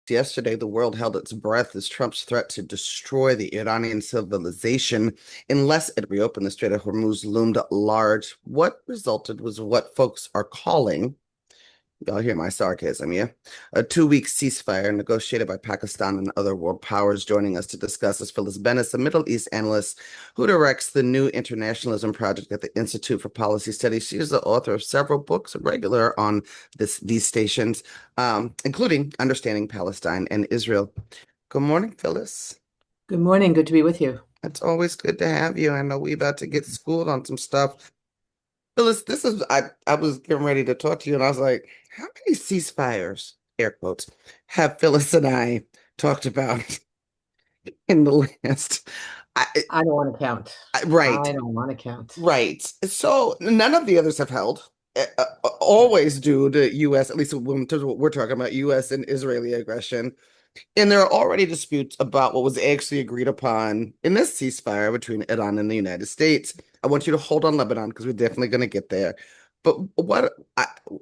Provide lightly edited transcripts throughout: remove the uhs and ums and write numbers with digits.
Yesterday, the world held its breath as Trump's threat to destroy the Iranian civilization unless it reopened the Strait of Hormuz loomed large. What resulted was what folks are calling, y'all hear my sarcasm, yeah? A 2-week ceasefire negotiated by Pakistan and other world powers. Joining us to discuss is Phyllis Bennis, a Middle East analyst who directs the new Internationalism Project at the Institute for Policy Studies. She is the author of several books, a regular on these stations, including Understanding Palestine and Israel. Good morning, Phyllis. Good morning. Good to be with you. It's always good to have you. I know we about to get schooled on some stuff. Phyllis, I was getting ready to talk to you and I was like, how many ceasefires, air quotes, have Phyllis and I talked about in the last? I, I don't want to count. right, I don't want to count. right. So none of the others have held. Always do the U.S., at least in terms of what we're talking about, U.S. and Israeli aggression. And there are already disputes about what was actually agreed upon in this ceasefire between Iran and the United States. I want you to hold on Lebanon because we're definitely going to get there. But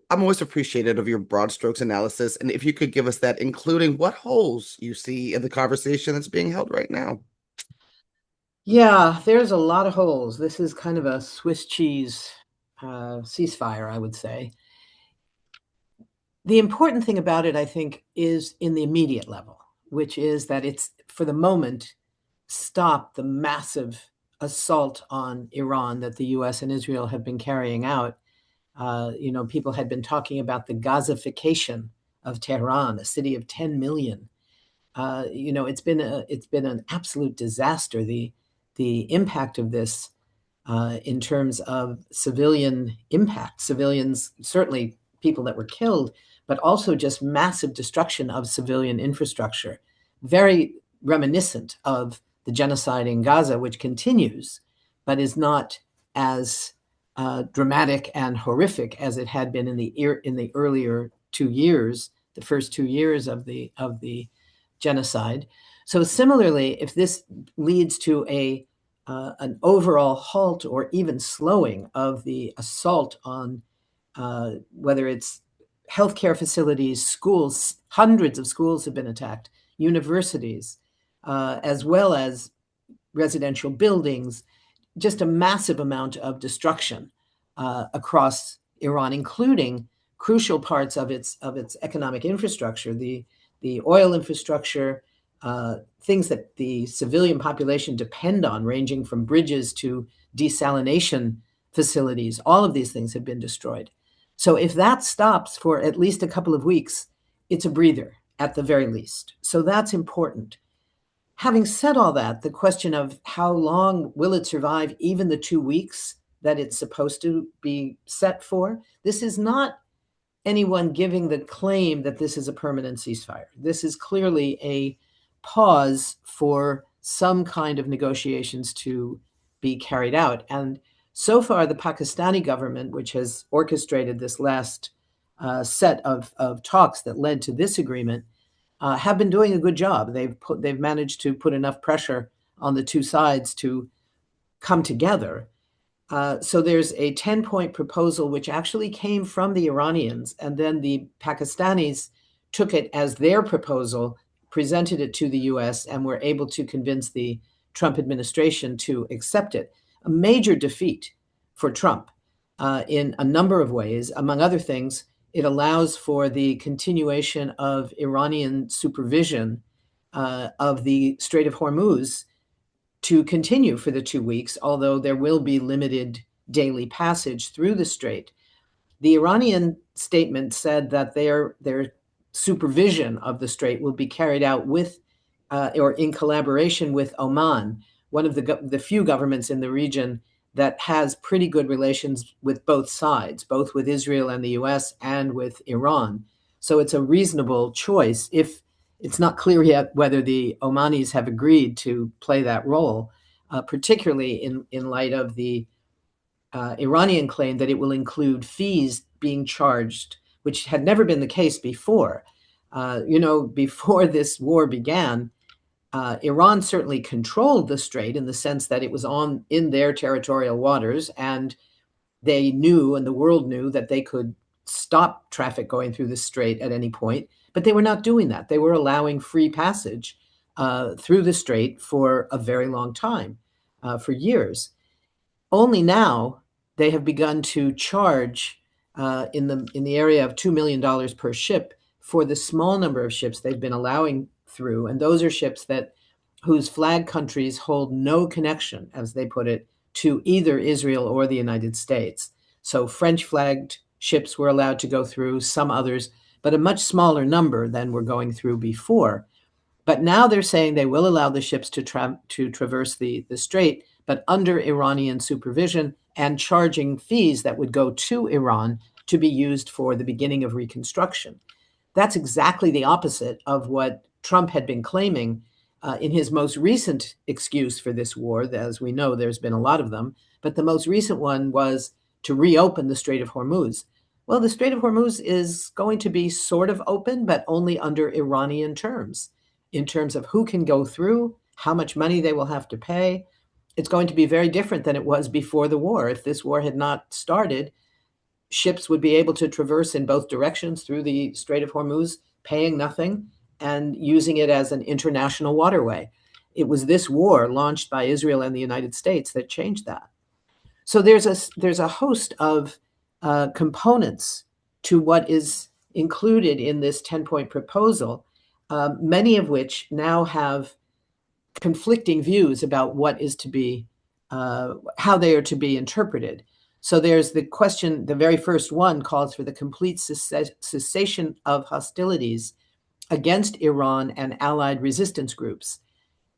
I'm always appreciative of your broad strokes analysis. And if you could give us that, including what holes you see in the conversation that's being held right now. Yeah, there's a lot of holes. This is kind of a Swiss cheese ceasefire, I would say. The important thing about it, I think, is in the immediate level, which is that it's, for the moment, stopped the massive assault on Iran that the US and Israel have been carrying out. People had been talking about the Gazification of Tehran, a city of 10 million. It's been an absolute disaster. The impact of this in terms of civilian impact, civilians, certainly people that were killed, but also just massive destruction of civilian infrastructure, very reminiscent of the genocide in Gaza, which continues, but is not as dramatic and horrific as it had been in the earlier 2 years, the first 2 years of the genocide. So similarly, if this leads to an overall halt or even slowing of the assault on whether it's healthcare facilities, schools, hundreds of schools have been attacked, universities, as well as residential buildings, just a massive amount of destruction across Iran, including crucial parts of its economic infrastructure, the oil infrastructure, things that the civilian population depend on, ranging from bridges to desalination facilities. All of these things have been destroyed. So if that stops for at least a couple of weeks, it's a breather at the very least. So that's important. Having said all that, the question of how long will it survive, even the 2 weeks that it's supposed to be set for, this is not anyone giving the claim that this is a permanent ceasefire. This is clearly a pause for some kind of negotiations to be carried out. And so far, the Pakistani government, which has orchestrated this last set of talks that led to this agreement, have been doing a good job. They've managed to put enough pressure on the two sides to come together. So there's a 10-point proposal which actually came from the Iranians, and then the Pakistanis took it as their proposal, presented it to the US, and were able to convince the Trump administration to accept it. A major defeat for Trump in a number of ways. Among other things, it allows for the continuation of Iranian supervision of the Strait of Hormuz to continue for the 2 weeks, although there will be limited daily passage through the strait. The Iranian statement said that their supervision of the strait will be carried out with or in collaboration with Oman, one of the few governments in the region that has pretty good relations with both sides, both with Israel and the US and with Iran. So it's a reasonable choice. If it's not clear yet whether the Omanis have agreed to play that role, particularly in light of the Iranian claim that it will include fees being charged, which had never been the case before. Before this war began, Iran certainly controlled the strait in the sense that it was in their territorial waters, and they knew, and the world knew, that they could stop traffic going through the strait at any point, but they were not doing that. They were allowing free passage through the strait for a very long time, for years. Only now they have begun to charge in the area of $2 million per ship for the small number of ships they've been allowing through, and those are ships whose flag countries hold no connection, as they put it, to either Israel or the United States. So French flagged ships were allowed to go through, some others, but a much smaller number than were going through before. But now they're saying they will allow the ships to traverse the strait, but under Iranian supervision and charging fees that would go to Iran to be used for the beginning of reconstruction. That's exactly the opposite of what Trump had been claiming in his most recent excuse for this war. As we know, there's been a lot of them, but the most recent one was to reopen the Strait of Hormuz. Well, the Strait of Hormuz is going to be sort of open, but only under Iranian terms, in terms of who can go through, how much money they will have to pay. It's going to be very different than it was before the war. If this war had not started, ships would be able to traverse in both directions through the Strait of Hormuz, paying nothing and using it as an international waterway. It was this war launched by Israel and the United States that changed that. So there's a host of components to what is included in this 10-point proposal, many of which now have conflicting views about what is to be, how they are to be interpreted. So there's the question, the very first one calls for the complete cessation of hostilities against Iran and allied resistance groups.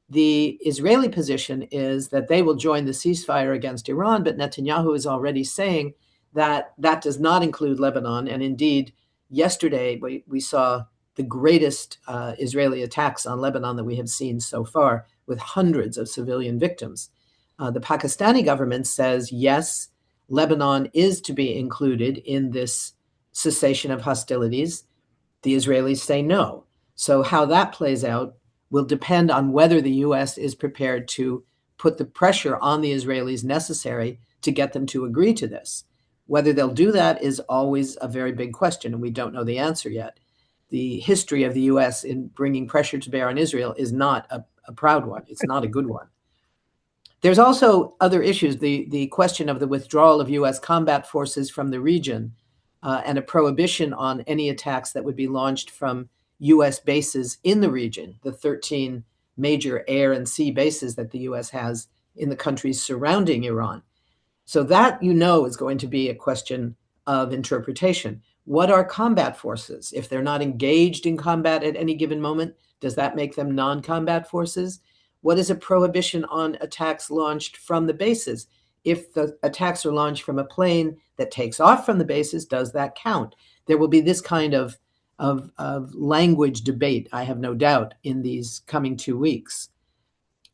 The Israeli position is that they will join the ceasefire against Iran, but Netanyahu is already saying that that does not include Lebanon. And indeed, yesterday we saw the greatest Israeli attacks on Lebanon that we have seen so far, with hundreds of civilian victims. The Pakistani government says, yes, Lebanon is to be included in this cessation of hostilities. The Israelis say no. So how that plays out will depend on whether the U.S. is prepared to put the pressure on the Israelis necessary to get them to agree to this. Whether they'll do that is always a very big question, and we don't know the answer yet. The history of the U.S. in bringing pressure to bear on Israel is not a proud one. It's not a good one. There's also other issues, the question of the withdrawal of U.S. combat forces from the region and a prohibition on any attacks that would be launched from U.S. bases in the region, the 13 major air and sea bases that the U.S. has in the countries surrounding Iran. So that, is going to be a question of interpretation. What are combat forces? If they're not engaged in combat at any given moment, does that make them non-combat forces? What is a prohibition on attacks launched from the bases? If the attacks are launched from a plane that takes off from the bases, does that count? There will be this kind of language debate, I have no doubt, in these coming 2 weeks.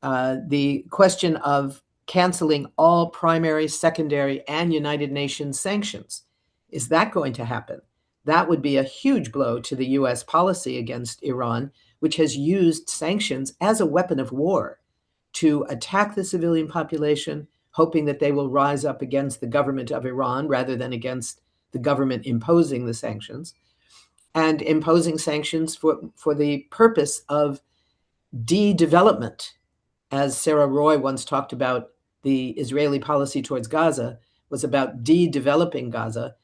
The question of canceling all primary, secondary, and United Nations sanctions. Is that going to happen? That would be a huge blow to the U.S. policy against Iran, which has used sanctions as a weapon of war to attack the civilian population, hoping that they will rise up against the government of Iran rather than against the government imposing the sanctions, and imposing sanctions for the purpose of de-development. As Sarah Roy once talked about, the Israeli policy towards Gaza was about de-developing Gaza.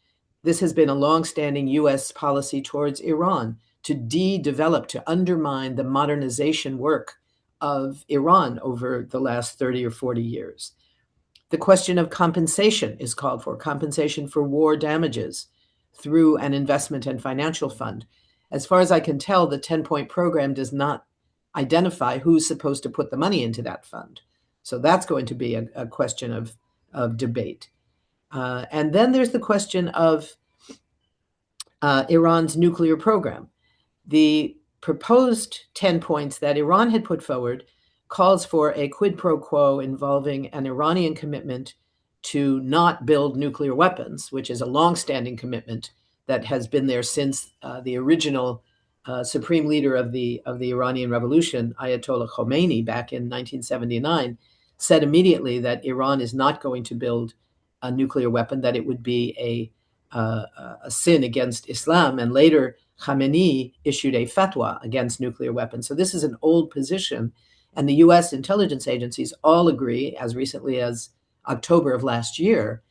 This has been a long-standing U.S. policy towards Iran, to de-develop, to undermine the modernization work of Iran over the last 30 or 40 years. The question of compensation is called for, compensation for war damages through an investment and financial fund. As far as I can tell, the 10-point program does not identify who's supposed to put the money into that fund. So that's going to be a question of debate. And then there's the question of Iran's nuclear program. The proposed 10 points that Iran had put forward calls for a quid pro quo involving an Iranian commitment to not build nuclear weapons, which is a longstanding commitment that has been there since the original supreme leader of the Iranian Revolution, Ayatollah Khomeini, back in 1979, said immediately that Iran is not going to build a nuclear weapon, that it would be a sin against Islam, and later Khamenei issued a fatwa against nuclear weapons. So this is an old position, and the U.S. intelligence agencies all agree, as recently as October of last year,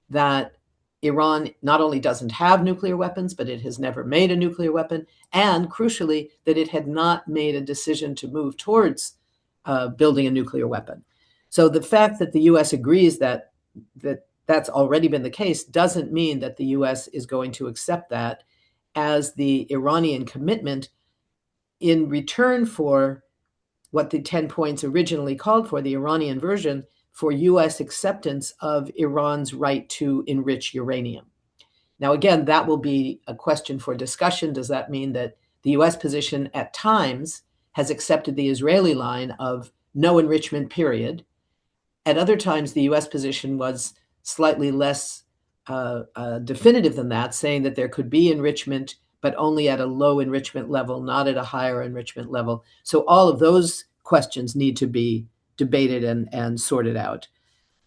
that Iran not only doesn't have nuclear weapons, but it has never made a nuclear weapon, and crucially, that it had not made a decision to move towards building a nuclear weapon. So the fact that the U.S. agrees that that's already been the case doesn't mean that the U.S. is going to accept that as the Iranian commitment in return for what the 10 points originally called for, the Iranian version, for U.S. acceptance of Iran's right to enrich uranium. Now, again, that will be a question for discussion. Does that mean that the U.S. position at times has accepted the Israeli line of no enrichment, period? At other times, the U.S. position was slightly less definitive than that, saying that there could be enrichment, but only at a low enrichment level, not at a higher enrichment level. So all of those questions need to be debated and sorted out.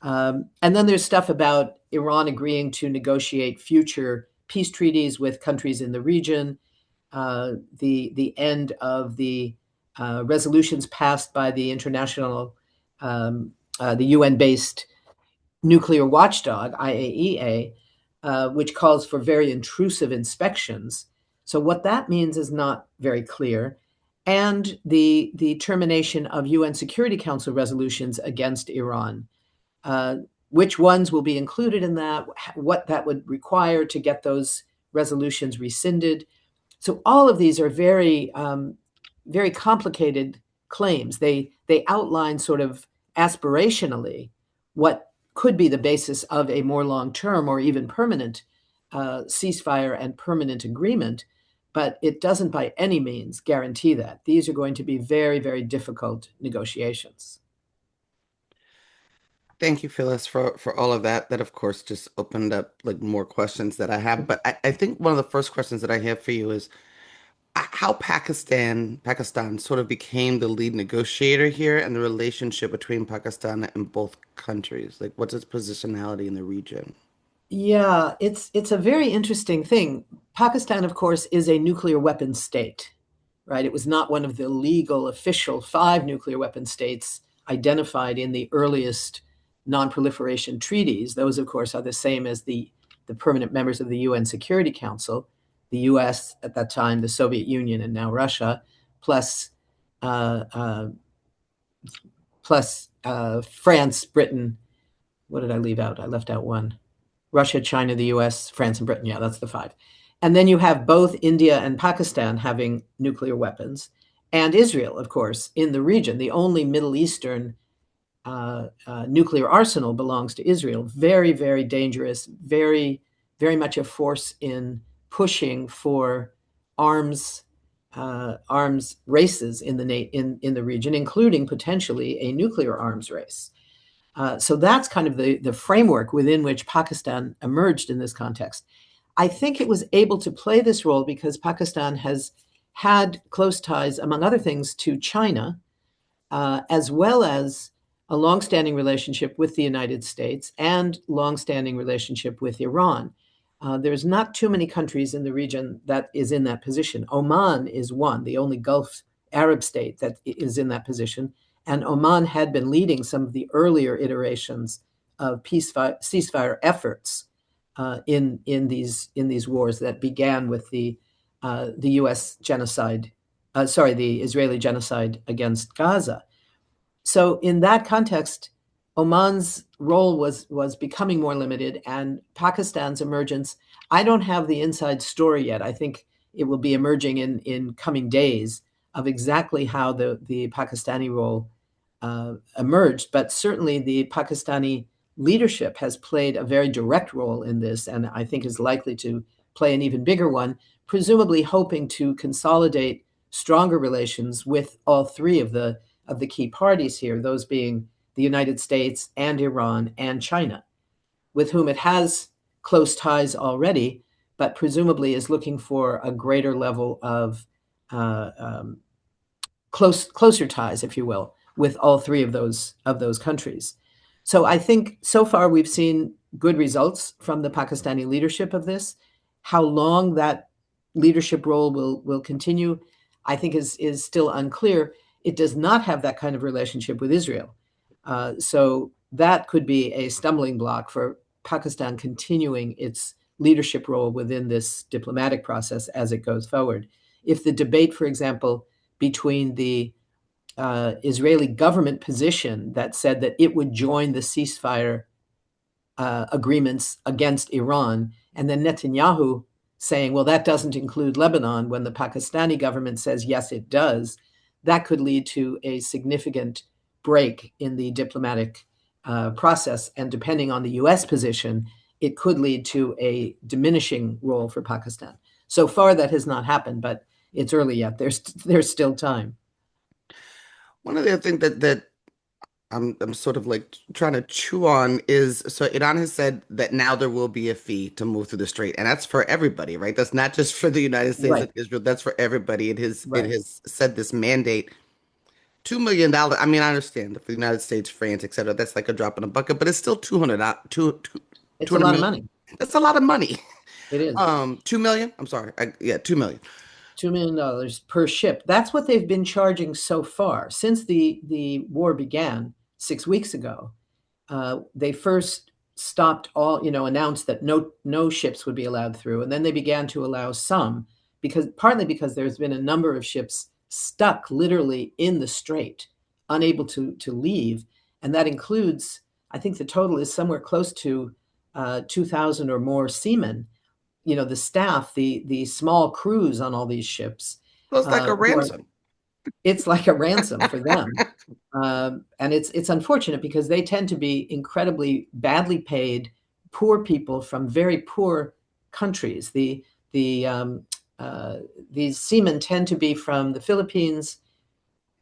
And then there's stuff about Iran agreeing to negotiate future peace treaties with countries in the region, the end of the resolutions passed by the the UN-based nuclear watchdog, IAEA, which calls for very intrusive inspections. So what that means is not very clear. And the termination of UN Security Council resolutions against Iran. Which ones will be included in that, what that would require to get those resolutions rescinded. So all of these are very, very complicated claims. They outline sort of aspirationally what could be the basis of a more long-term or even permanent ceasefire and permanent agreement, but it doesn't by any means guarantee that. These are going to be very, very difficult negotiations. Thank you, Phyllis, for all of that. That, of course, just opened up like more questions that I have. But I think one of the first questions that I have for you is how Pakistan sort of became the lead negotiator here and the relationship between Pakistan and both countries. Like, what's its positionality in the region? Yeah, it's a very interesting thing. Pakistan, of course, is a nuclear weapons state, right? It was not one of the legal official 5 nuclear weapon states identified in the earliest non-proliferation treaties. Those, of course, are the same as the permanent members of the UN Security Council, the US at that time, the Soviet Union, and now Russia, plus uh, uh, France, Britain. What did I leave out? I left out one. Russia, China, the US, France, and Britain. Yeah, that's the 5. And then you have both India and Pakistan having nuclear weapons, and Israel, of course, in the region. The only Middle Eastern nuclear arsenal belongs to Israel. Very, very dangerous, very, very much a force in pushing for arms races in the region, including potentially a nuclear arms race. So that's kind of the framework within which Pakistan emerged in this context. I think it was able to play this role because Pakistan has had close ties, among other things, to China, as well as a longstanding relationship with the United States and longstanding relationship with Iran. There's not too many countries in the region that is in that position. Oman is one, the only Gulf Arab state that is in that position. And Oman had been leading some of the earlier iterations of ceasefire efforts in these wars that began with the U.S. genocide, the Israeli genocide against Gaza. So in that context, Oman's role was becoming more limited, and Pakistan's emergence, I don't have the inside story yet. I think it will be emerging in coming days of exactly how the Pakistani role emerged. But certainly the Pakistani leadership has played a very direct role in this, and I think is likely to play an even bigger one, presumably hoping to consolidate stronger relations with all 3 of the key parties here, those being the United States and Iran and China, with whom it has close ties already, but presumably is looking for a greater level of closer ties, if you will, with all 3 of those countries. So I think so far we've seen good results from the Pakistani leadership of this. How long that leadership role will continue, I think is still unclear. It does not have that kind of relationship with Israel. So that could be a stumbling block for Pakistan continuing its leadership role within this diplomatic process as it goes forward. If the debate, for example, between the Israeli government position that said that it would join the ceasefire agreements against Iran, and then Netanyahu saying, well, that doesn't include Lebanon, when the Pakistani government says, yes, it does, that could lead to a significant break in the diplomatic process. And depending on the US position, it could lead to a diminishing role for Pakistan. So far, that has not happened, but it's early yet. There's still time. One of the other things that I'm sort of like trying to chew on is, so Iran has said that now there will be a fee to move through the strait, and that's for everybody, right? That's not just for the United States Right, and Israel. That's for everybody. It right. has said this mandate $2 million. I mean, I understand for the United States, France, etc. That's like a drop in a bucket, but it's still 200 It's a lot of million. money. That's a lot of money. It is. 2 million. I'm sorry. Yeah, 2 million. $2 million per ship. That's what they've been charging so far since the war began 6 weeks ago. They first stopped all, announced that no ships would be allowed through, and then they began to allow some, partly because there's been a number of ships stuck literally in the strait, unable to leave, and that includes, I think the total is somewhere close to 2,000 or more seamen. The staff, the small crews on all these ships, So it's like a who are ransom. it's like a ransom for them. And it's unfortunate because they tend to be incredibly badly paid, poor people from very poor countries. The these seamen tend to be from the Philippines,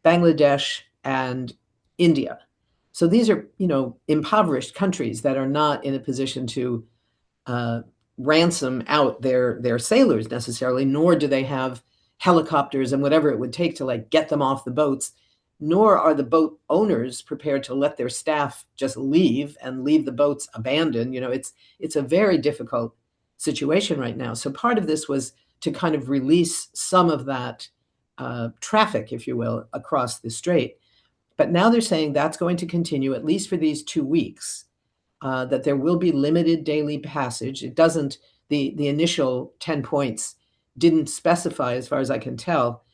Bangladesh, and India. So these are, impoverished countries that are not in a position to uh, ransom out their sailors necessarily, nor do they have helicopters and whatever it would take to like get them off the boats, nor are the boat owners prepared to let their staff just leave and leave the boats abandoned. It's a very difficult situation right now. So part of this was to kind of release some of that traffic, if you will, across the strait. But now they're saying that's going to continue at least for these 2 weeks, that there will be limited daily passage. It doesn't, the initial 10 points didn't specify, as far as I can tell,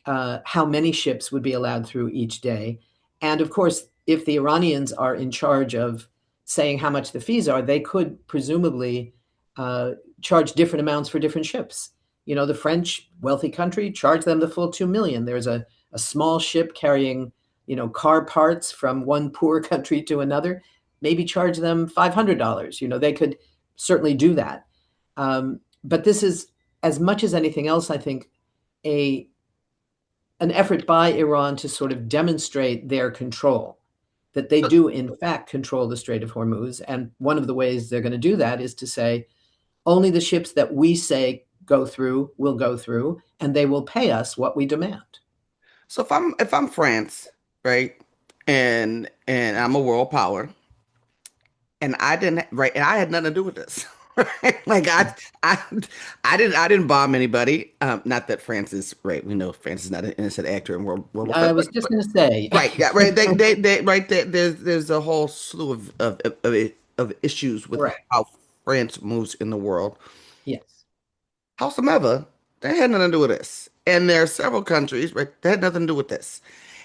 how many ships would be allowed through each day. And of course, if the Iranians are in charge of saying how much the fees are, they could presumably charge different amounts for different ships. The French, wealthy country, charge them the full 2 million. There's a small ship carrying, car parts from one poor country to another, maybe charge them $500. They could certainly do that. But this is, as much as anything else, I think, an effort by Iran to sort of demonstrate their control, that they do in fact control the Strait of Hormuz. And one of the ways they're going to do that is to say, only the ships that we say go through will go through, and they will pay us what we demand. So if I'm France, right, and I'm a world power, and I didn't right, and I had nothing to do with this. Right? Like I I didn't bomb anybody. Not that France is right. We know France is not an innocent actor in World War, I was just going to say, right, yeah, right. They right there. There's a whole slew of issues with correct. how France moves in the world. Yes. Howsoever, they had nothing to do with this. And there are several countries, right, that had nothing to do with this.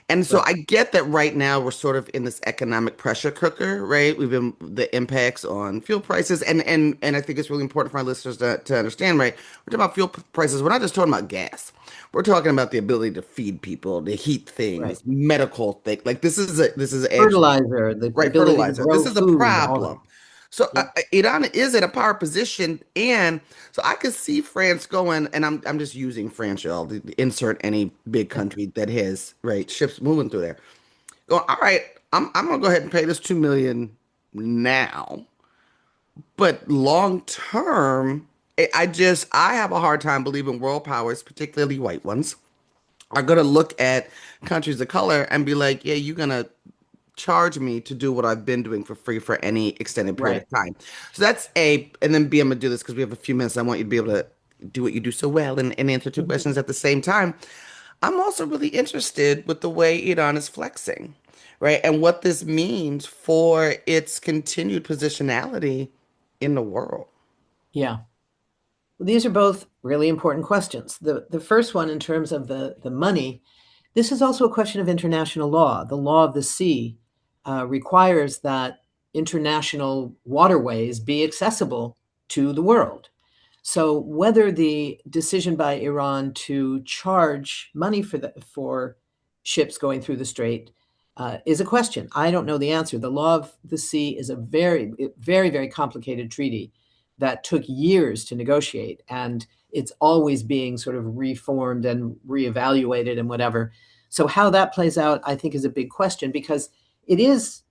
And so Right. I get that right now we're sort of in this economic pressure cooker, right? We've been the impacts on fuel prices, and I think it's really important for our listeners to understand, right? We're talking about fuel prices. We're not just talking about gas. We're talking about the ability to feed people, to heat Right. things, medical things. Like this is actually Fertilizer, the right, ability to fertilizer. This grow is a food, all of problem. it. So Yep. Iran is in a power position, and so I could see France going, and I'm just using France, y'all. Insert any big Yep. country that has right ships moving through there. Going, all right, I'm gonna go ahead and pay this 2 million now, but long term, I have a hard time believing world powers, particularly white ones, are gonna look at countries of color and be like, yeah, you're gonna charge me to do what I've been doing for free for any extended period Right. of time. So that's A, and then B, I'm gonna do this because we have a few minutes. I want you to be able to do what you do so well and answer two Mhm. questions at the same time. I'm also really interested with the way Iran is flexing, right? And what this means for its continued positionality in the world. Yeah. Well, these are both really important questions. The first one, in terms of the money, this is also a question of international law. The law of the sea requires that international waterways be accessible to the world. So whether the decision by Iran to charge money for ships going through the strait is a question. I don't know the answer. The law of the sea is a very, very, very complicated treaty that took years to negotiate, and it's always being sort of reformed and reevaluated and whatever. So how that plays out, I think, is a big question, because it is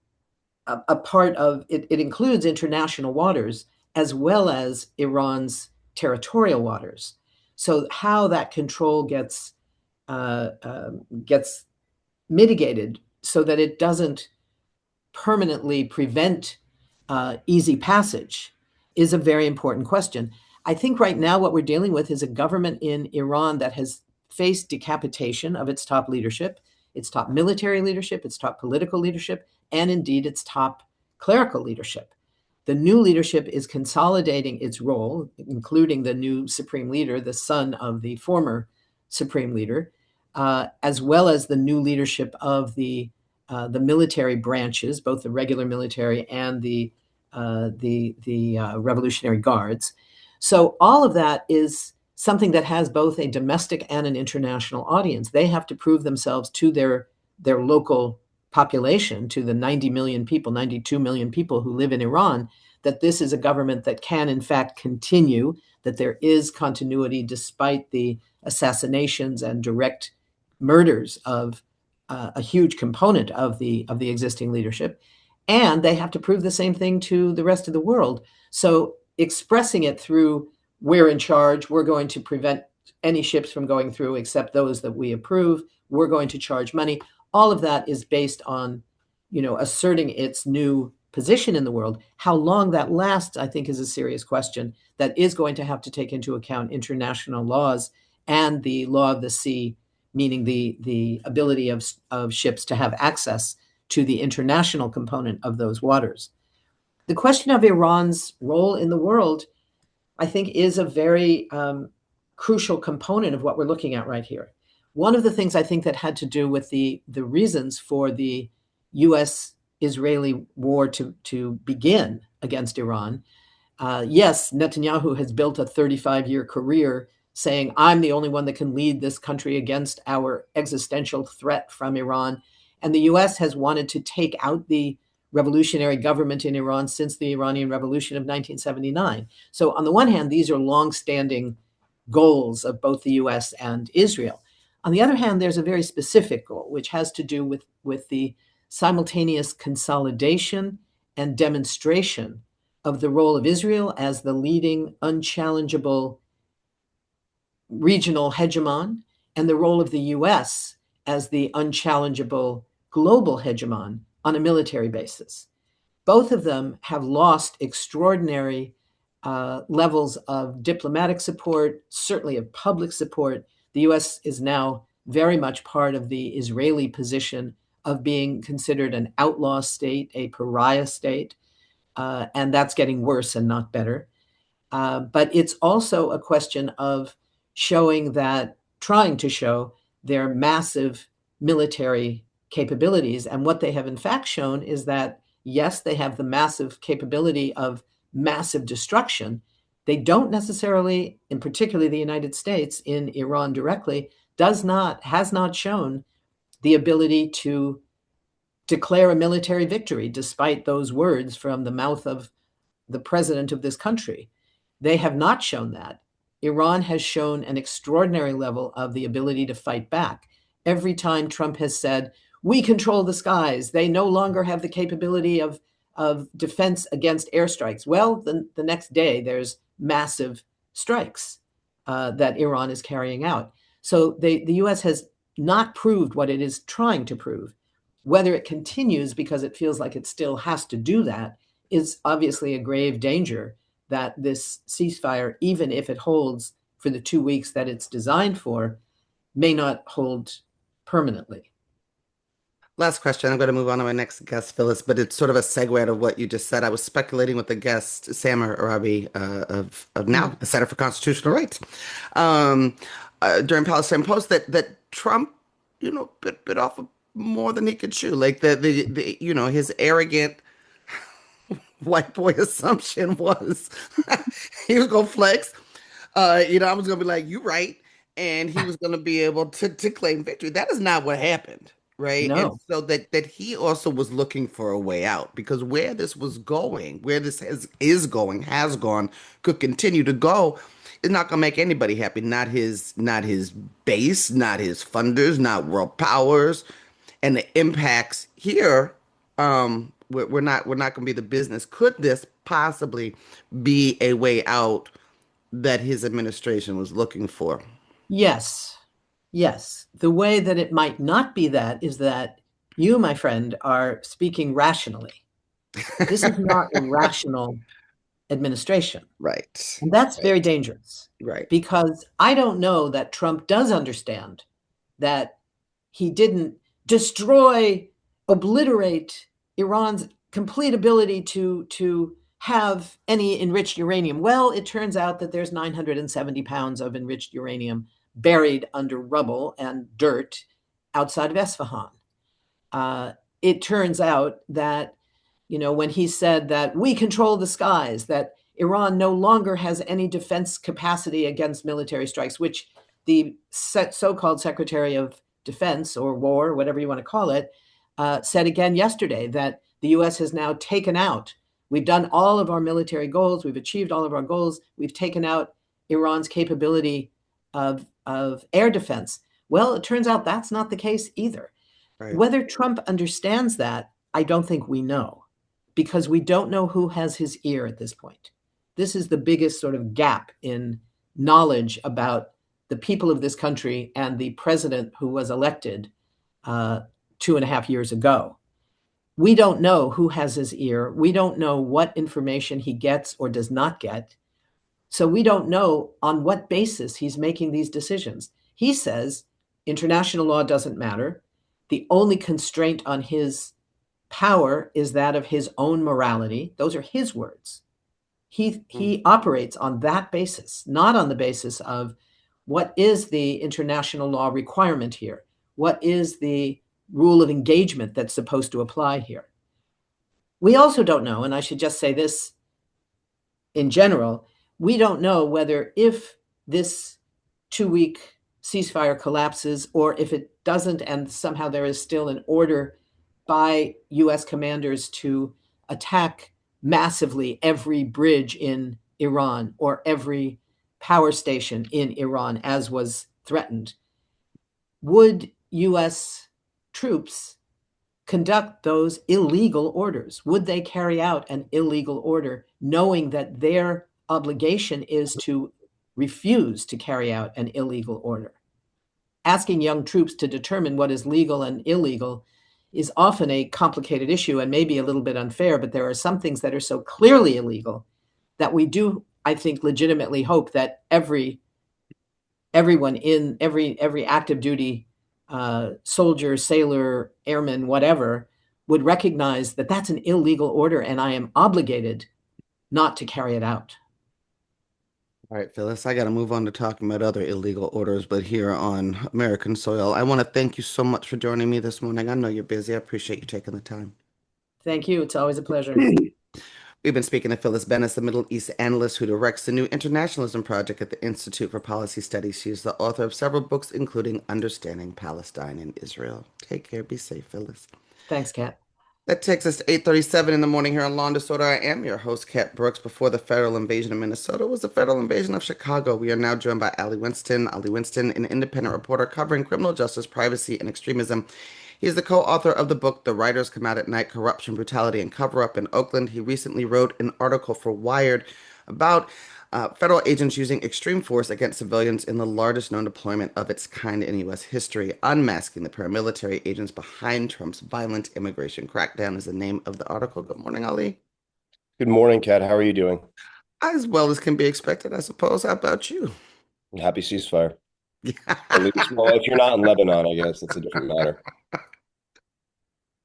a part of it. It includes international waters as well as Iran's territorial waters. So how that control gets mitigated so that it doesn't permanently prevent easy passage is a very important question. I think right now what we're dealing with is a government in Iran that has faced decapitation of its top leadership, its top military leadership, its top political leadership, and indeed its top clerical leadership. The new leadership is consolidating its role, including the new supreme leader, the son of the former supreme leader, as well as the new leadership of the military branches, both the regular military and the Revolutionary Guards. So all of that is something that has both a domestic and an international audience. They have to prove themselves to their local population, to the 90 million people, 92 million people who live in Iran, that this is a government that can in fact continue, that there is continuity despite the assassinations and direct murders of a huge component of the existing leadership, and they have to prove the same thing to the rest of the world. So expressing it through, we're in charge, we're going to prevent any ships from going through except those that we approve, we're going to charge money, all of that is based on, asserting its new position in the world. How long that lasts, I think, is a serious question that is going to have to take into account international laws and the law of the sea, meaning the ability of ships to have access to the international component of those waters. The question of Iran's role in the world, I think, is a very crucial component of what we're looking at right here. One of the things I think that had to do with the reasons for the U.S.-Israeli war to begin against Iran. Yes, Netanyahu has built a 35-year career saying, I'm the only one that can lead this country against our existential threat from Iran. And the US has wanted to take out the revolutionary government in Iran since the Iranian Revolution of 1979. So on the one hand, these are longstanding goals of both the US and Israel. On the other hand, there's a very specific goal, which has to do with the simultaneous consolidation and demonstration of the role of Israel as the leading, unchallengeable regional hegemon, and the role of the US as the unchallengeable global hegemon on a military basis. Both of them have lost extraordinary levels of diplomatic support, certainly of public support. The US is now very much part of the Israeli position of being considered an outlaw state, a pariah state, and that's getting worse and not better. But it's also a question of trying to show their massive military capabilities. And what they have in fact shown is that, yes, they have the massive capability of massive destruction. They don't necessarily, and particularly the United States in Iran directly, has not shown the ability to declare a military victory, despite those words from the mouth of the president of this country. They have not shown that. Iran has shown an extraordinary level of the ability to fight back. Every time Trump has said, we control the skies, they no longer have the capability of defense against airstrikes. Well, the next day, there's massive strikes that Iran is carrying out. So the US has not proved what it is trying to prove. Whether it continues because it feels like it still has to do that is obviously a grave danger that this ceasefire, even if it holds for the 2 weeks that it's designed for, may not hold permanently. Last question. I'm going to move on to my next guest, Phyllis, but it's sort of a segue out of what you just said. I was speculating with the guest, Samar Arabi, of now Mm. the Center for Constitutional Rights, um, during Palestine Post, that Trump, bit off of more than he could chew. Like his arrogant white boy assumption was he was gonna flex. I was gonna be like, "You right," and he was gonna be able to claim victory. That is not what happened, right? And No. so that he also was looking for a way out because where this was going, where this is going, has gone, could continue to go, is not gonna make anybody happy. Not his base, not his funders, not world powers, and the impacts here. We're not going to be the business. Could this possibly be a way out that his administration was looking for? Yes. Yes. The way that it might not be that is that you, my friend, are speaking rationally. This is not a rational administration. Right. And that's very Right. dangerous Right. because I don't know that Trump does understand that he didn't destroy, obliterate Iran's complete ability to have any enriched uranium. Well, it turns out that there's 970 pounds of enriched uranium buried under rubble and dirt outside of Esfahan. It turns out that, when he said that we control the skies, that Iran no longer has any defense capacity against military strikes, which the so-called Secretary of Defense or War, whatever you want to call it, said again yesterday that the U.S. has now taken out. We've done all of our military goals. We've achieved all of our goals. We've taken out Iran's capability of air defense. Well, it turns out that's not the case either. Right. Whether Trump understands that, I don't think we know because we don't know who has his ear at this point. This is the biggest sort of gap in knowledge about the people of this country and the president who was elected 2.5 years ago. We don't know who has his ear. We don't know what information he gets or does not get. So we don't know on what basis he's making these decisions. He says international law doesn't matter. The only constraint on his power is that of his own morality. Those are his words. Mm. He operates on that basis, not on the basis of what is the international law requirement here? What is the rule of engagement that's supposed to apply here? We also don't know, and I should just say this in general, we don't know whether if this 2 week ceasefire collapses or if it doesn't, and somehow there is still an order by US commanders to attack massively every bridge in Iran or every power station in Iran, as was threatened. Would US troops conduct those illegal orders? Would they carry out an illegal order knowing that their obligation is to refuse to carry out an illegal order? Asking young troops to determine what is legal and illegal is often a complicated issue and maybe a little bit unfair, but there are some things that are so clearly illegal that we do, I think, legitimately hope that everyone in every active duty soldier, sailor, airman, whatever, would recognize that that's an illegal order and I am obligated not to carry it out. All right, Phyllis, I got to move on to talking about other illegal orders, but here on American soil. I want to thank you so much for joining me this morning. I know you're busy. I appreciate you taking the time. Thank you. It's always a pleasure. We've been speaking to Phyllis Bennis, the Middle East analyst who directs the new Internationalism Project at the Institute for Policy Studies. She is the author of several books, including Understanding Palestine and Israel. Take care. Be safe, Phyllis. Thanks, Kat. That takes us to 8:37 in the morning here on Law and Disorder. I am your host, Kat Brooks. Before the federal invasion of Minnesota was the federal invasion of Chicago. We are now joined by Ali Winston. Ali Winston, an independent reporter covering criminal justice, privacy, and extremism. He is the co-author of the book The Writers Come Out at Night, Corruption, Brutality, and Cover-up in Oakland. He recently wrote an article for Wired about Federal agents using extreme force against civilians in the largest known deployment of its kind in U.S. history. Unmasking the paramilitary agents behind Trump's violent immigration crackdown is the name of the article. Good morning, Ali. Good morning, Kat. How are you doing? As well as can be expected, I suppose. How about you? Happy ceasefire. At least, well, if you're not in Lebanon, I guess it's a different matter.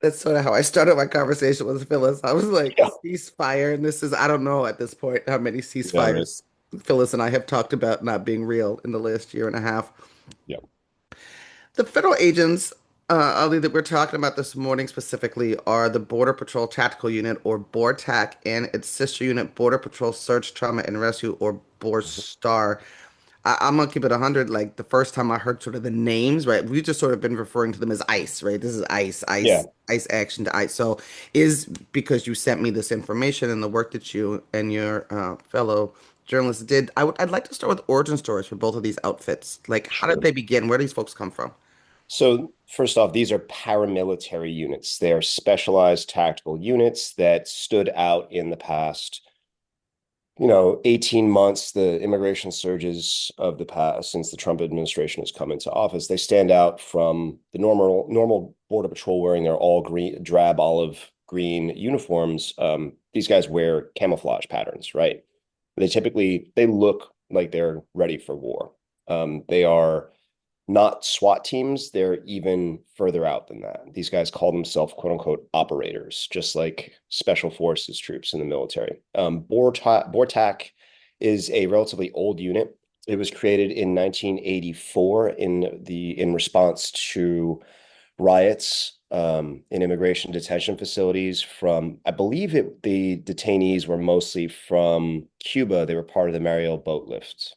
That's sort of how I started my conversation with Phyllis. I was like, Yeah. ceasefire. And this is, I don't know at this point how many Yeah, right. ceasefires Phyllis and I have talked about not being real in the last year and a half. Yeah. The federal agents, Ali, that we're talking about this morning specifically are the Border Patrol Tactical Unit, or BORTAC, and its sister unit, Border Patrol Search, Trauma, and Rescue, or Mhm. BORSTAR. I'm gonna keep it 100. Like the first time I heard sort of the names, right? We've just sort of been referring to them as ICE, right? This is ICE, Yeah, ICE action to ICE. So is because you sent me this information and the work that you and your fellow journalists did. I'd like to start with origin stories for both of these outfits. Like, how did sure. they begin? Where do these folks come from? So, first off, these are paramilitary units. They are specialized tactical units that stood out in the past 18 months, the immigration surges of the past since the Trump administration has come into office, they stand out from the normal Border Patrol wearing their all green, drab olive green uniforms. These guys wear camouflage patterns, right? They look like they're ready for war. They are not SWAT teams. They're even further out than that. These guys call themselves quote unquote operators, just like special forces troops in the military. BORTAC is a relatively old unit. It was created in 1984 in response to riots in immigration detention facilities from, I believe the detainees were mostly from Cuba. They were part of the Mariel boat lifts.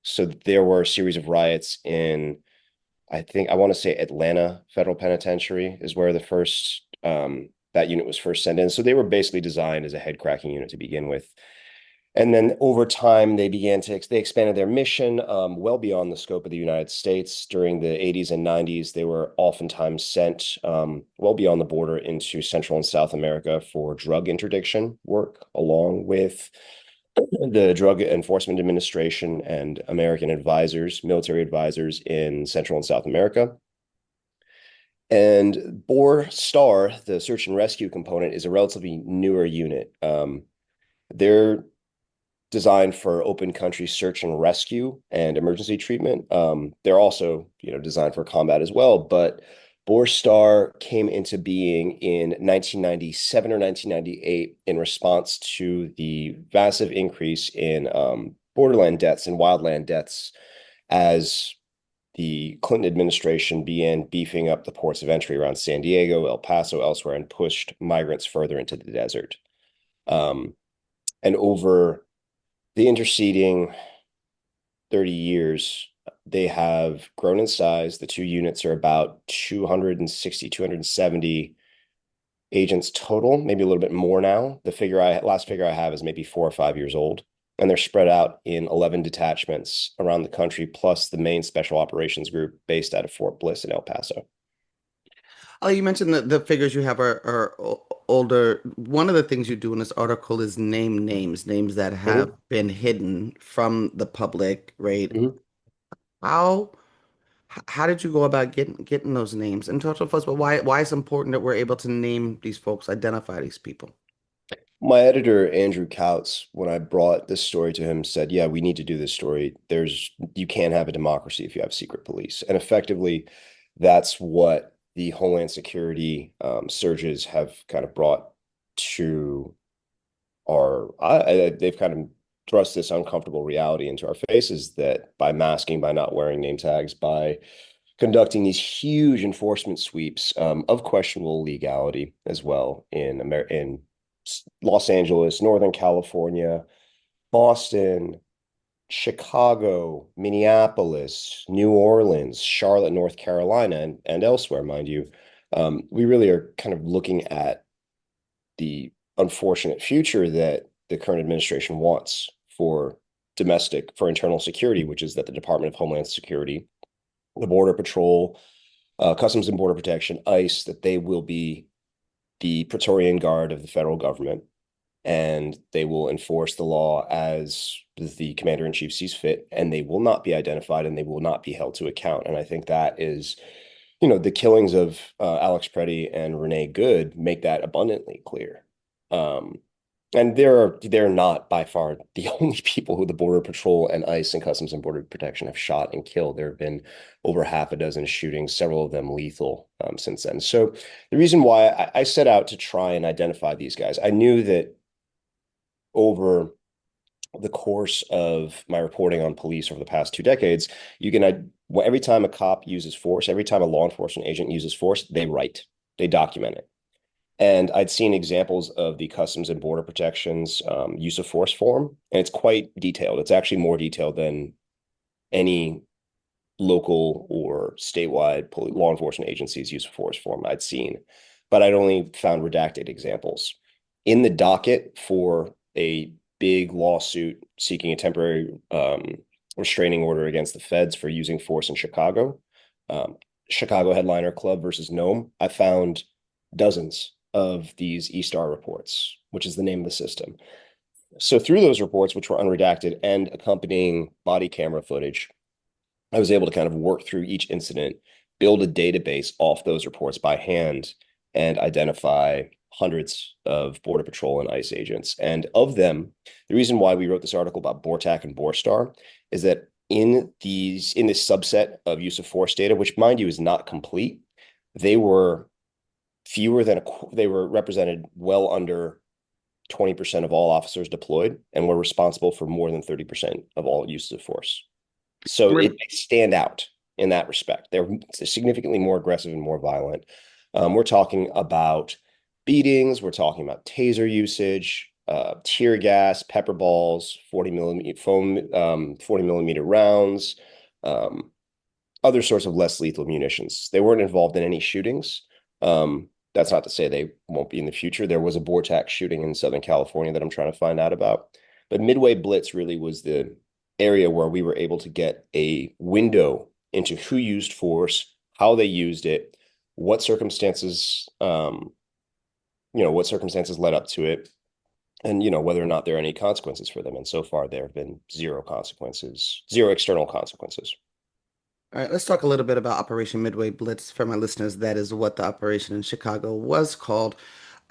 So there were a series of riots in, I want to say Atlanta Federal Penitentiary is where the first that unit was first sent in. So they were basically designed as a head cracking unit to begin with. And then over time, they expanded their mission well beyond the scope of the United States. During the 80s and 90s, they were oftentimes sent well beyond the border into Central and South America for drug interdiction work, along with the Drug Enforcement Administration and American advisors, military advisors in Central and South America. And BOR-STAR, the search and rescue component, is a relatively newer unit. They're designed for open country search and rescue and emergency treatment. They're also, designed for combat as well. But BOR-STAR came into being in 1997 or 1998 in response to the massive increase in borderland deaths and wildland deaths as the Clinton administration began beefing up the ports of entry around San Diego, El Paso, elsewhere, and pushed migrants further into the desert. And over the interceding 30 years, they have grown in size. The two units are about 260, 270 agents total, maybe a little bit more now. Last figure I have is maybe 4 or 5 years old. And they're spread out in 11 detachments around the country, plus the main special operations group based out of Fort Bliss in El Paso. Oh, you mentioned that the figures you have are older. One of the things you do in this article is name names that have Mhm. been hidden from the public, right? Mhm. How how did you go about getting those names? And talk to us about why it's important that we're able to name these folks, identify these people. My editor, Andrew Couts, when I brought this story to him, said, yeah, we need to do this story. You can't have a democracy if you have secret police. And effectively, that's what the Homeland Security surges have kind of brought to they've kind of thrust this uncomfortable reality into our faces that by masking, by not wearing name tags, by conducting these huge enforcement sweeps of questionable legality as well in Los Angeles, Northern California, Boston, Chicago, Minneapolis, New Orleans, Charlotte, North Carolina, and elsewhere, mind you. We really are kind of looking at the unfortunate future that the current administration wants for internal security, which is that the Department of Homeland Security, the Border Patrol, Customs and Border Protection, ICE, that they will be the Praetorian Guard of the federal government. and they will enforce the law as the commander-in-chief sees fit, and they will not be identified and they will not be held to account. And I think that is, the killings of Alex Preddy and Renee Good make that abundantly clear. And they're not by far the only people who the Border Patrol and ICE and Customs and Border Protection have shot and killed. There have been over half a dozen shootings, several of them lethal, since then. So the reason why I set out to try and identify these guys, I knew that over the course of my reporting on police over the past 2 decades, every time a cop uses force, every time a law enforcement agent uses force, they document it. And I'd seen examples of the Customs and Border Protection's use of force form, and it's quite detailed. It's actually more detailed than any local or statewide law enforcement agencies' use of force form I'd seen, but I'd only found redacted examples. In the docket for a big lawsuit seeking a temporary restraining order against the feds for using force in Chicago, Chicago Headliner Club versus Nome, I found dozens of these E-Star reports, which is the name of the system. So through those reports, which were unredacted and accompanying body camera footage, I was able to kind of work through each incident, build a database off those reports by hand, and identify hundreds of Border Patrol and ICE agents. And of them, the reason why we wrote this article about BORTAC and BORSTAR is that in this subset of use of force data, which mind you is not complete, they were they were represented well under 20% of all officers deployed and were responsible for more than 30% of all uses of force. So they stand out in that respect. They're significantly more aggressive and more violent. We're talking about beatings. We're talking about taser usage, tear gas, pepper balls, 40 millimeter rounds, other sorts of less lethal munitions. They weren't involved in any shootings. That's not to say they won't be in the future. There was a BORTAC shooting in Southern California that I'm trying to find out about. But Midway Blitz really was the area where we were able to get a window into who used force, how they used it, what circumstances, what circumstances led up to it, and, whether or not there are any consequences for them. And so far, there have been zero external consequences. All right, let's talk a little bit about Operation Midway Blitz. For my listeners, that is what the operation in Chicago was called.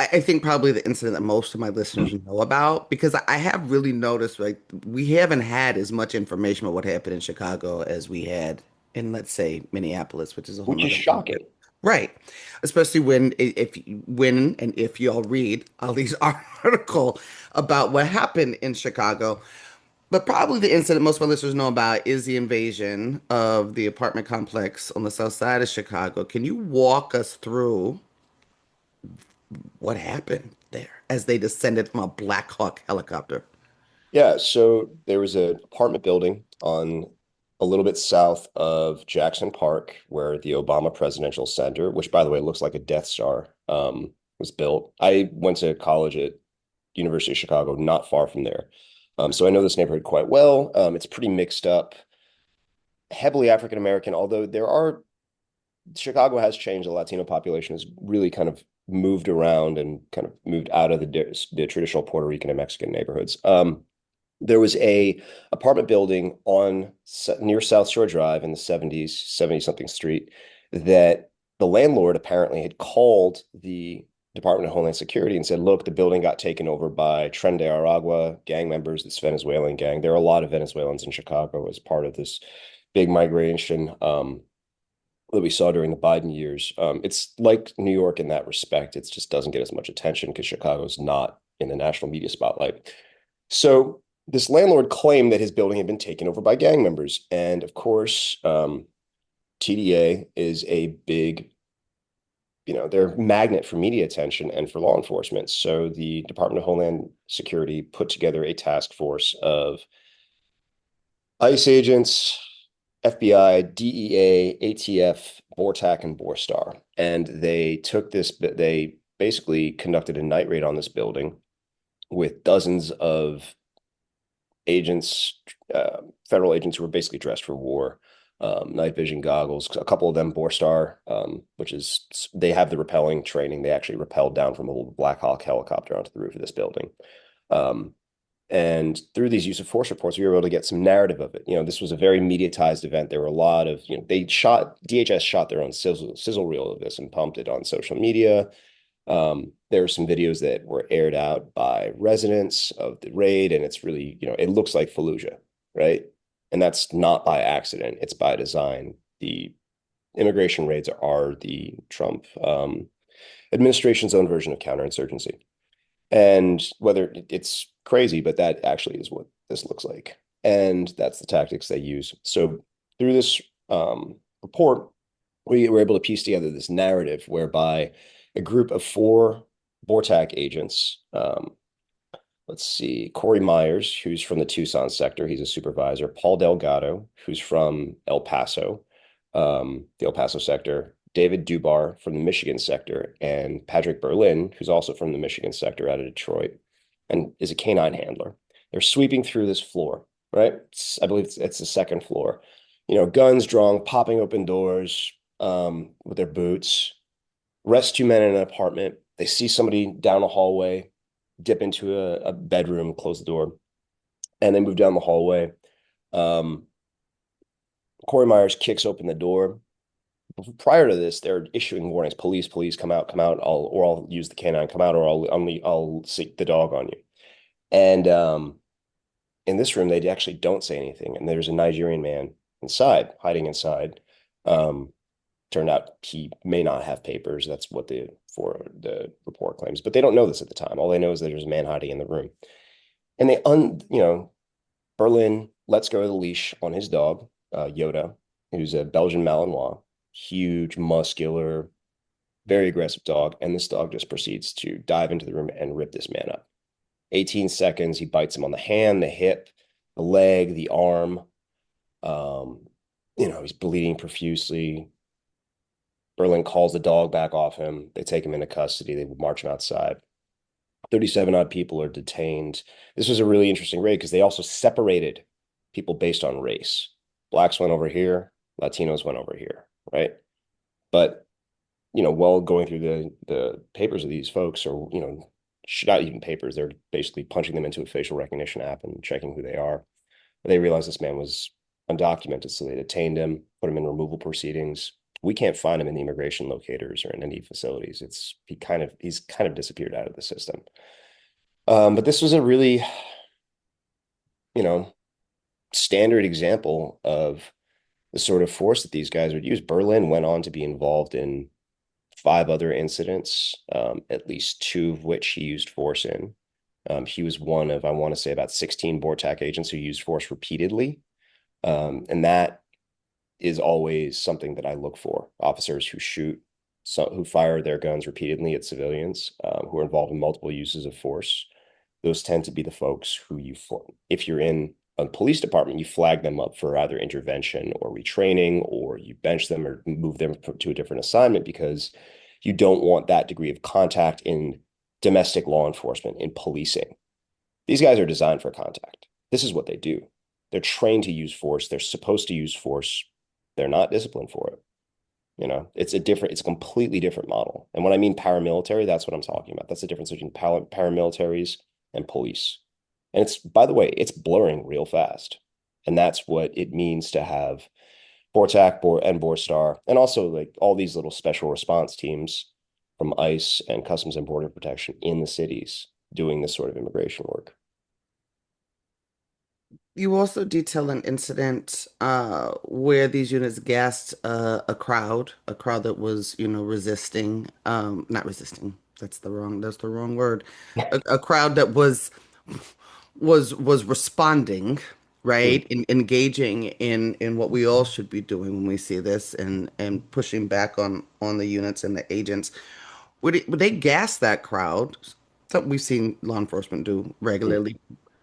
I think probably the incident that most of my listeners know about, because I have really noticed, like, we haven't had as much information about what happened in Chicago as we had in, let's say, Minneapolis, which is a whole Which is nother shocking. Right. Especially if y'all read Ali's article about what happened in Chicago. But probably the incident most of our listeners know about is the invasion of the apartment complex on the south side of Chicago. Can you walk us through what happened there as they descended from a Black Hawk helicopter? Yeah, so there was an apartment building on a little bit south of Jackson Park where the Obama Presidential Center, which by the way looks like a Death Star, was built. I went to college at University of Chicago, not far from there. So I know this neighborhood quite well. It's pretty mixed up, heavily African American, although Chicago has changed. The Latino population has really kind of moved around and kind of moved out of the traditional Puerto Rican and Mexican neighborhoods. There was a apartment building near South Shore Drive in the 70-something street that the landlord apparently had called the Department of Homeland Security and said, look, the building got taken over by Tren de Aragua gang members, this Venezuelan gang. There are a lot of Venezuelans in Chicago as part of this big migration that we saw during the Biden years. It's like New York in that respect. It just doesn't get as much attention because Chicago's not in the national media spotlight. So this landlord claimed that his building had been taken over by gang members. And of course, TDA is a big, they're a magnet for media attention and for law enforcement. So the Department of Homeland Security put together a task force of ICE agents, FBI, DEA, ATF, BORTAC, and BORSTAR. And they basically conducted a night raid on this building with dozens of agents, federal agents who were basically dressed for war. night vision goggles. A couple of them Borstar, which is they have the rappelling training. They actually rappelled down from a little Black Hawk helicopter onto the roof of this building. Um, and through these use of force reports, we were able to get some narrative of it. This was a very mediatized event. There were a lot of, DHS shot their own sizzle reel of this and pumped it on social media. There were some videos that were aired out by residents of the raid, and it's really, it looks like Fallujah, right? And that's not by accident, it's by design. The immigration raids are the Trump administration's own version of counterinsurgency. And whether it's crazy, but that actually is what this looks like. And that's the tactics they use. So through this report, we were able to piece together this narrative whereby a group of 4 BORTAC agents, let's see, Corey Myers, who's from the Tucson sector, he's a supervisor, Paul Delgado, who's from El Paso, the El Paso sector, David Dubar from the Michigan sector, and Patrick Berlin, who's also from the Michigan sector out of Detroit, and is a canine handler. They're sweeping through this floor, right? I believe it's the second floor. Guns drawn, popping open doors with their boots. Arrest 2 men in an apartment. They see somebody down a hallway, dip into a bedroom, close the door, and they move down the hallway. Corey Myers kicks open the door. Prior to this, they're issuing warnings. Police, come out, I'll use the canine, come out, or I'll seek the dog on you. And in this room, they actually don't say anything. And there's a Nigerian man hiding inside. Turned out he may not have papers. That's what the report claims, but they don't know this at the time. All they know is that there's a man hiding in the room. And Berlin lets go of the leash on his dog, Yoda, who's a Belgian Malinois. Huge, muscular, very aggressive dog. And this dog just proceeds to dive into the room and rip this man up. 18 seconds, he bites him on the hand, the hip, the leg, the arm. He's bleeding profusely. Berlin calls the dog back off him. They take him into custody. They march him outside. 37 odd people are detained. This was a really interesting raid because they also separated people based on race. Blacks went over here, Latinos went over here. Right. But, while going through the papers of these folks, or, not even papers, they're basically punching them into a facial recognition app and checking who they are. But they realized this man was undocumented. So they detained him, put him in removal proceedings. We can't find him in the immigration locators or in any facilities. He's kind of disappeared out of the system. But this was a really, standard example of the sort of force that these guys would use. Berlin went on to be involved in 5 other incidents, at least 2 of which he used force in. He was one of, I want to say, about 16 BORTAC agents who used force repeatedly. And that is always something that I look for. Officers who fire their guns repeatedly at civilians, who are involved in multiple uses of force. Those tend to be the folks who if you're in a police department, you flag them up for either intervention or retraining, or you bench them or move them to a different assignment because you don't want that degree of contact in domestic law enforcement, in policing. These guys are designed for contact. This is what they do. They're trained to use force. They're supposed to use force. They're not disciplined for it. It's a completely different model. And when I mean paramilitary, that's what I'm talking about. That's the difference between paramilitaries and police. And by the way, it's blurring real fast. And that's what it means to have BORTAC, and Borstar, and also like all these little special response teams from ICE and Customs and Border Protection in the cities doing this sort of immigration work. You also detail an incident where these units gassed a crowd that was, resisting, not resisting. That's the wrong word. A crowd that was responding, right? Engaging in what we all should be doing when we see this, and pushing back on the units and the agents. Would they gas that crowd? Something we've seen law enforcement do regularly.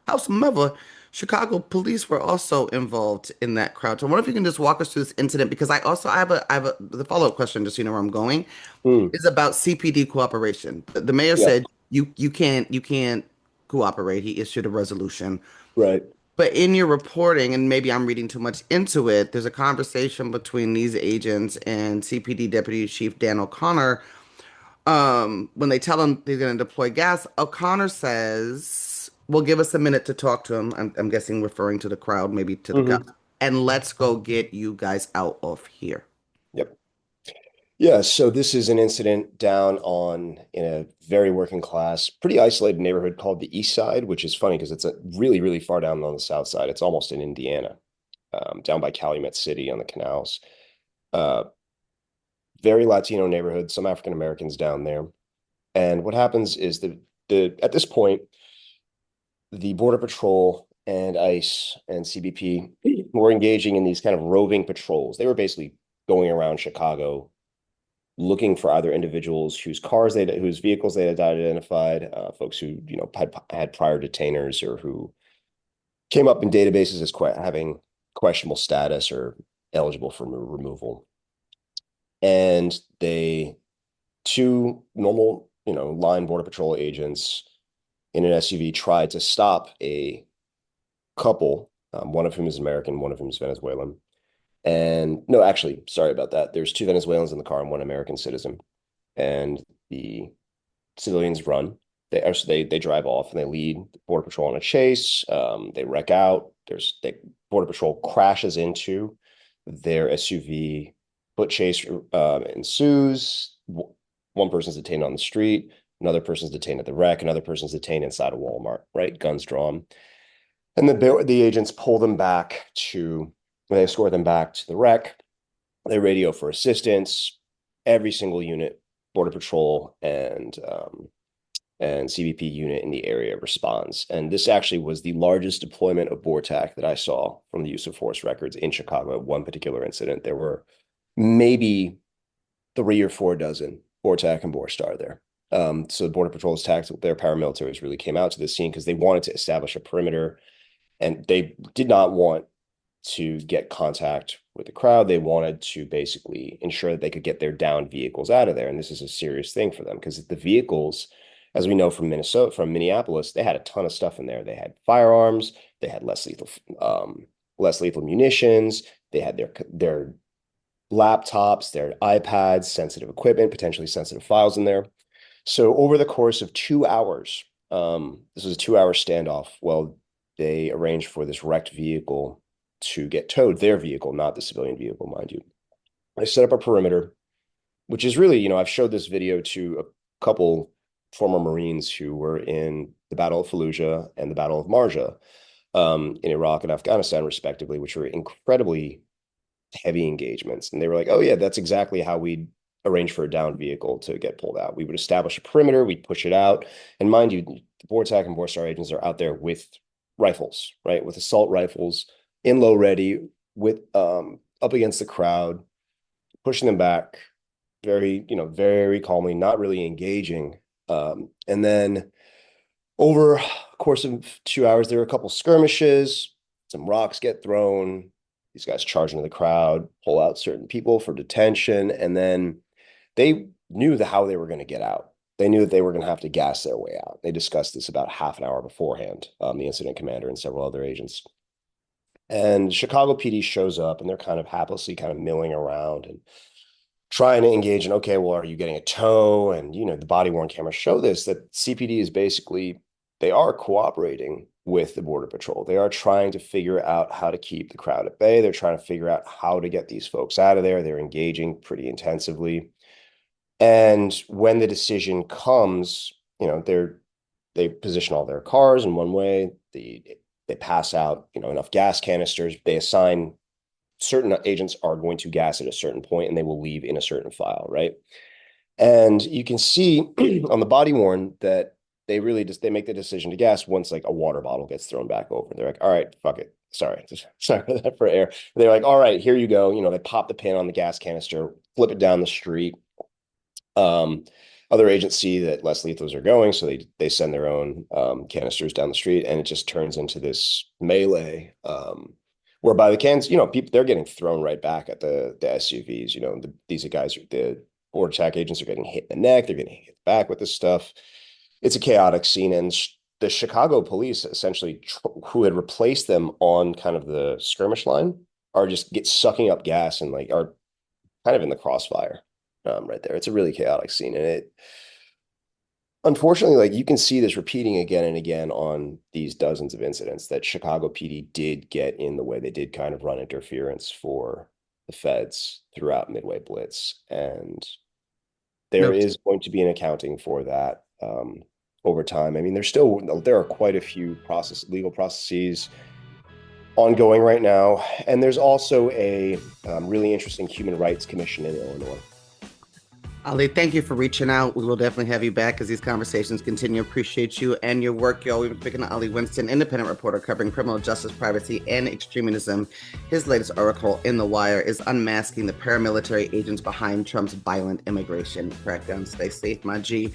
Howsoever, Chicago police were also involved in that crowd. So I wonder if you can just walk us through this incident, because I have the follow-up question, just so you know where I'm going, is about CPD cooperation. The mayor Yeah, said you can't cooperate. He issued a resolution. right. But in your reporting, and maybe I'm reading too much into it, there's a conversation between these agents and CPD Deputy Chief Dan O'Connor. When they tell him they're going to deploy gas, O'Connor says, "Well, give us a minute to talk to him." I'm guessing referring to the crowd, maybe to the guy, Hmm. and let's go get you guys out of here. Yep. Yeah, so this is an incident down on in a very working class, pretty isolated neighborhood called the East Side, which is funny because it's a really, really far down on the South Side. It's almost in Indiana, down by Calumet City on the canals. Uh, Very Latino neighborhood, some African Americans down there. And what happens is the at this point, the Border Patrol and ICE and CBP were engaging in these kind of roving patrols. They were basically going around Chicago looking for either individuals whose vehicles they had identified, folks who had prior detainers or who came up in databases as having questionable status or eligible for removal. And two normal, line Border Patrol agents in an SUV tried to stop a couple, one of whom is American, one of whom is Venezuelan. And no, actually, sorry about that. There's two Venezuelans in the car and one American citizen. And the civilians run. They drive off and they lead the Border Patrol on a chase. They wreck out. Border Patrol crashes into their SUV. Foot chase ensues. One person's detained on the street. Another person's detained at the wreck. Another person's detained inside a Walmart. Right, guns drawn. And the agents pull them back to. They escort them back to the wreck. They radio for assistance. Every single unit, Border Patrol and CBP unit in the area responds. And this actually was the largest deployment of BORTAC that I saw from the use of force records in Chicago at one particular incident. There were maybe 3 or 4 dozen BORTAC and BORSTAR there. So the Border Patrol's their paramilitaries really came out to the scene because they wanted to establish a perimeter, and they did not want to get contact with the crowd. They wanted to basically ensure that they could get their downed vehicles out of there. And this is a serious thing for them because the vehicles, as we know from Minneapolis, they had a ton of stuff in there. They had firearms, they had less lethal munitions, they had their laptops, their iPads, sensitive equipment, potentially sensitive files in there. So over the course of 2 hours, this was a 2-hour standoff. Well, they arranged for this wrecked vehicle to get towed, their vehicle, not the civilian vehicle, mind you. I set up a perimeter, which is really, I've showed this video to a couple former Marines who were in the Battle of Fallujah and the Battle of Marja in Iraq and Afghanistan, respectively, which were incredibly heavy engagements. And they were like, oh, yeah, that's exactly how we'd arrange for a downed vehicle to get pulled out. We would establish a perimeter, we'd push it out. And mind you, the BORTAC and BORSTAR agents are out there with rifles, right? With assault rifles in low ready, with up against the crowd, pushing them back very calmly, not really engaging. And then over the course of 2 hours, there were a couple skirmishes, some rocks get thrown, these guys charge into the crowd, pull out certain people for detention, and then they knew how they were going to get out. They knew that they were going to have to gas their way out. They discussed this about half an hour beforehand, the incident commander and several other agents. And Chicago PD shows up, and they're kind of haplessly kind of milling around and trying to engage in, okay, well, are you getting a tow? And, the body-worn cameras show this, that CPD is basically, they are cooperating with the Border Patrol. They are trying to figure out how to keep the crowd at bay. They're trying to figure out how to get these folks out of there. They're engaging pretty intensively. And when the decision comes, they position all their cars in one way. They pass out, enough gas canisters. They assign certain agents are going to gas at a certain point and they will leave in a certain file, right? And you can see on the body worn that they make the decision to gas once like a water bottle gets thrown back over. They're like, all right, fuck it. Sorry for air. They're like, all right, here you go. They pop the pin on the gas canister, flip it down the street. Other agents see that less lethals are going, so they send their own canisters down the street, and it just turns into this melee whereby the people, they're getting thrown right back at the SUVs. These guys, the border attack agents are getting hit in the neck, they're getting hit back with this stuff. It's a chaotic scene, and the Chicago police essentially who had replaced them on kind of the skirmish line are just sucking up gas and like are kind of in the crossfire right there. It's a really chaotic scene. And it, unfortunately, like you can see this repeating again and again on these dozens of incidents that Chicago PD did get in the way. They did kind of run interference for the feds throughout Midway Blitz. And there is going to be an accounting for that over time. I mean, there are quite a few legal processes ongoing right now. And there's also a really interesting human rights commission in Illinois. Ali, thank you for reaching out. We will definitely have you back as these conversations continue. Appreciate you and your work, y'all. We've been speaking to Ali Winston, independent reporter covering criminal justice, privacy, and extremism. His latest article in The Wire is Unmasking the Paramilitary Agents Behind Trump's Violent Immigration Crackdown. Stay safe, my G.